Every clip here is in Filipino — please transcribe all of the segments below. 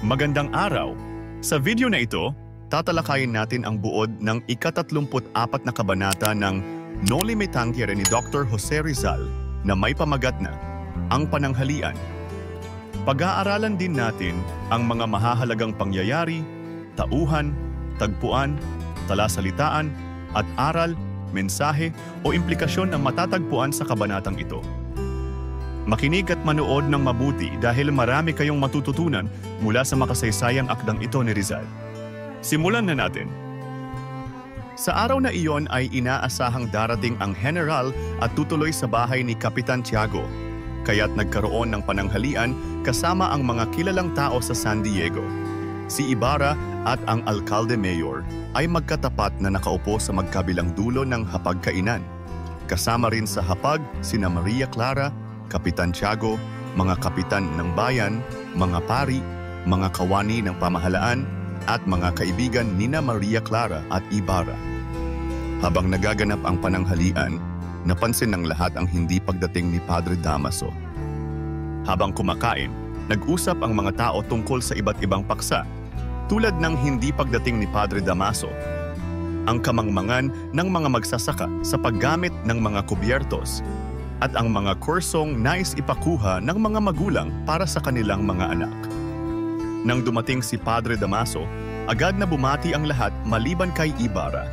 Magandang araw! Sa video na ito, tatalakayin natin ang buod ng ika-34 na kabanata ng Noli Me Tangere ni Dr. Jose Rizal na may pamagat na Ang Pananghalian. Pag-aaralan din natin ang mga mahahalagang pangyayari, tauhan, tagpuan, talasalitaan, at aral, mensahe o implikasyon na matatagpuan sa kabanatang ito. Makinig at manood ng mabuti dahil marami kayong matututunan mula sa makasaysayang akdang ito ni Rizal. Simulan na natin. Sa araw na iyon ay inaasahang darating ang general at tutuloy sa bahay ni Kapitan Tiago, kaya't nagkaroon ng pananghalian kasama ang mga kilalang tao sa San Diego. Si Ibarra at ang alkalde mayor ay magkatapat na nakaupo sa magkabilang dulo ng hapagkainan. Kasama rin sa hapag sina Maria Clara, Kapitan Tiago, mga kapitan ng bayan, mga pari, mga kawani ng pamahalaan, at mga kaibigan nina Maria Clara at Ibarra. Habang nagaganap ang pananghalian, napansin ng lahat ang hindi pagdating ni Padre Damaso. Habang kumakain, nag-usap ang mga tao tungkol sa iba't ibang paksa, tulad ng hindi pagdating ni Padre Damaso, ang kamangmangan ng mga magsasaka sa paggamit ng mga kubyertos, at ang mga kursong nais ipakuha ng mga magulang para sa kanilang mga anak. Nang dumating si Padre Damaso, agad na bumati ang lahat maliban kay Ibarra.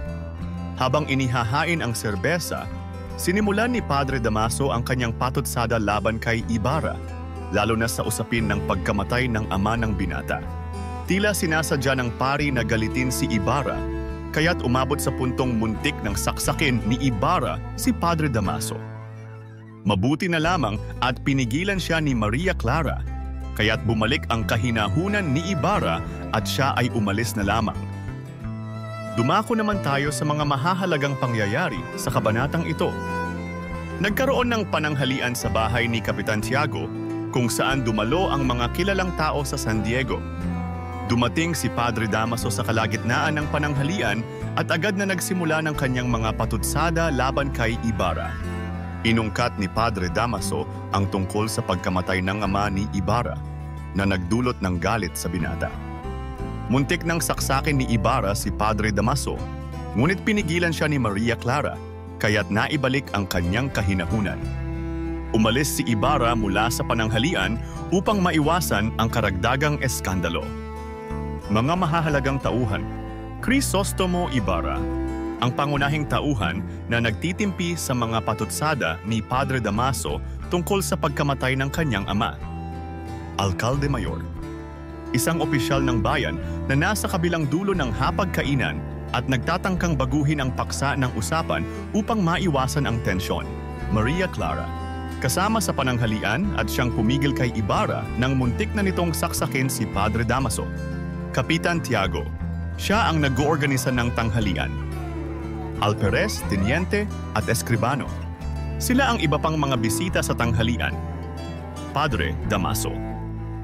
Habang inihahain ang serbesa, sinimulan ni Padre Damaso ang kanyang patutsada laban kay Ibarra, lalo na sa usapin ng pagkamatay ng ama ng binata. Tila sinasadya ng pari na galitin si Ibarra, kaya't umabot sa puntong muntik ng saksakin ni Ibarra si Padre Damaso. Mabuti na lamang at pinigilan siya ni Maria Clara, kaya't bumalik ang kahinahunan ni Ibarra at siya ay umalis na lamang. Dumako naman tayo sa mga mahahalagang pangyayari sa kabanatang ito. Nagkaroon ng pananghalian sa bahay ni Kapitan Tiago kung saan dumalo ang mga kilalang tao sa San Diego. Dumating si Padre Damaso sa kalagitnaan ng pananghalian at agad na nagsimula ng kanyang mga patutsada laban kay Ibarra. Inungkat ni Padre Damaso ang tungkol sa pagkamatay ng ama ni Ibarra na nagdulot ng galit sa binata. Muntik nang saksakin ni Ibarra si Padre Damaso, ngunit pinigilan siya ni Maria Clara, kaya't naibalik ang kanyang kahinahunan. Umalis si Ibarra mula sa pananghalian upang maiwasan ang karagdagang eskandalo. Mga mahahalagang tauhan, Crisostomo Ibarra, ang pangunahing tauhan na nagtitimpi sa mga patutsada ni Padre Damaso tungkol sa pagkamatay ng kanyang ama. Alkalde Mayor, isang opisyal ng bayan na nasa kabilang dulo ng hapagkainan at nagtatangkang baguhin ang paksa ng usapan upang maiwasan ang tensyon. Maria Clara, kasama sa pananghalian at siyang pumigil kay Ibarra nang muntik na nitong saksakin si Padre Damaso. Kapitan Tiago, siya ang nag-oorganisa ng tanghalian. Alperes, Teniente at Escribano, sila ang iba pang mga bisita sa tanghalian. Padre Damaso,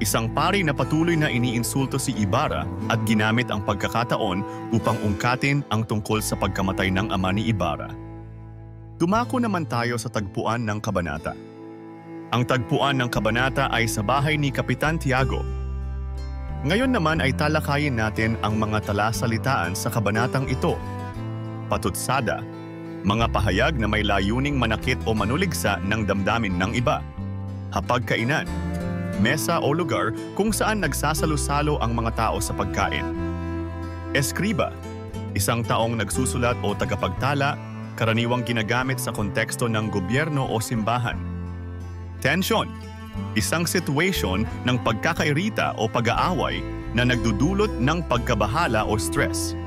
isang pari na patuloy na iniinsulto si Ibarra at ginamit ang pagkakataon upang ungkatin ang tungkol sa pagkamatay ng ama ni Ibarra. Dumako naman tayo sa tagpuan ng kabanata. Ang tagpuan ng kabanata ay sa bahay ni Kapitan Tiago. Ngayon naman ay talakayin natin ang mga talasalitaan sa kabanatang ito. Patutsada, mga pahayag na may layuning manakit o manuligsa ng damdamin ng iba. Hapagkainan, mesa o lugar kung saan nagsasalo-salo ang mga tao sa pagkain. Eskriba, isang taong nagsusulat o tagapagtala, karaniwang ginagamit sa konteksto ng gobyerno o simbahan. Tensyon, isang situation ng pagkakairita o pag-aaway na nagdudulot ng pagkabahala o stress.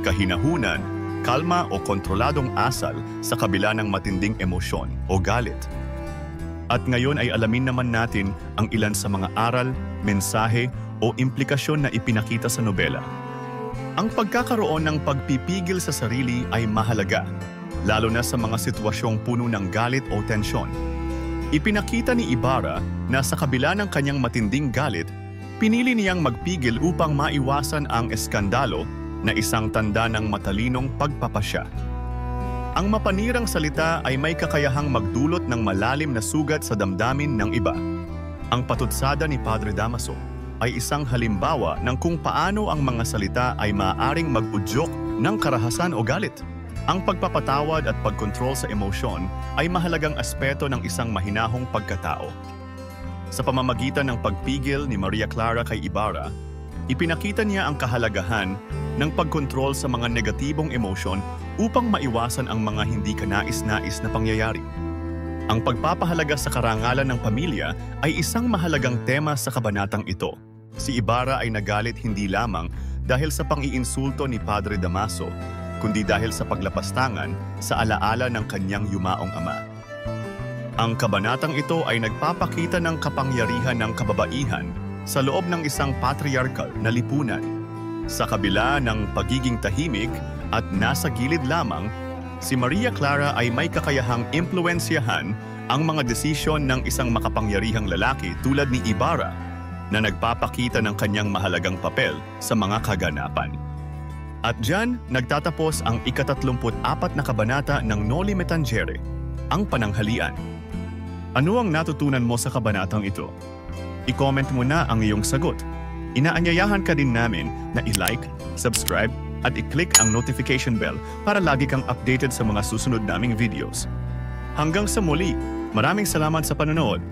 Kahinahunan, kalma o kontroladong asal sa kabila ng matinding emosyon o galit. At ngayon ay alamin naman natin ang ilan sa mga aral, mensahe o implikasyon na ipinakita sa nobela. Ang pagkakaroon ng pagpipigil sa sarili ay mahalaga, lalo na sa mga sitwasyong puno ng galit o tensyon. Ipinakita ni Ibarra na sa kabila ng kanyang matinding galit, pinili niyang magpigil upang maiwasan ang eskandalo na isang tanda ng matalinong pagpapasya. Ang mapanirang salita ay may kakayahang magdulot ng malalim na sugat sa damdamin ng iba. Ang patutsada ni Padre Damaso, ay isang halimbawa ng kung paano ang mga salita ay maaaring mag-udyok ng karahasan o galit. Ang pagpapatawad at pagkontrol sa emosyon ay mahalagang aspeto ng isang mahinahong pagkatao. Sa pamamagitan ng pagpigil ni Maria Clara kay Ibarra, ipinakita niya ang kahalagahan ng pagkontrol sa mga negatibong emosyon upang maiwasan ang mga hindi kanais-nais na pangyayari. Ang pagpapahalaga sa karangalan ng pamilya ay isang mahalagang tema sa kabanatang ito. Si Ibarra ay nagalit hindi lamang dahil sa pang-iinsulto ni Padre Damaso, kundi dahil sa paglapastangan sa alaala ng kanyang yumaong ama. Ang kabanatang ito ay nagpapakita ng kapangyarihan ng kababaihan sa loob ng isang patriarkal na lipunan. Sa kabila ng pagiging tahimik at nasa gilid lamang, si Maria Clara ay may kakayahang impluwensyahan ang mga desisyon ng isang makapangyarihang lalaki tulad ni Ibarra na nagpapakita ng kanyang mahalagang papel sa mga kaganapan. At diyan nagtatapos ang ika-34 na kabanata ng Noli Me Tangere, ang pananghalian. Ano ang natutunan mo sa kabanatang ito? I-comment mo na ang iyong sagot. Inaanyayahan ka din namin na i-like, subscribe, at i-click ang notification bell para lagi kang updated sa mga susunod naming videos. Hanggang sa muli, maraming salamat sa panonood.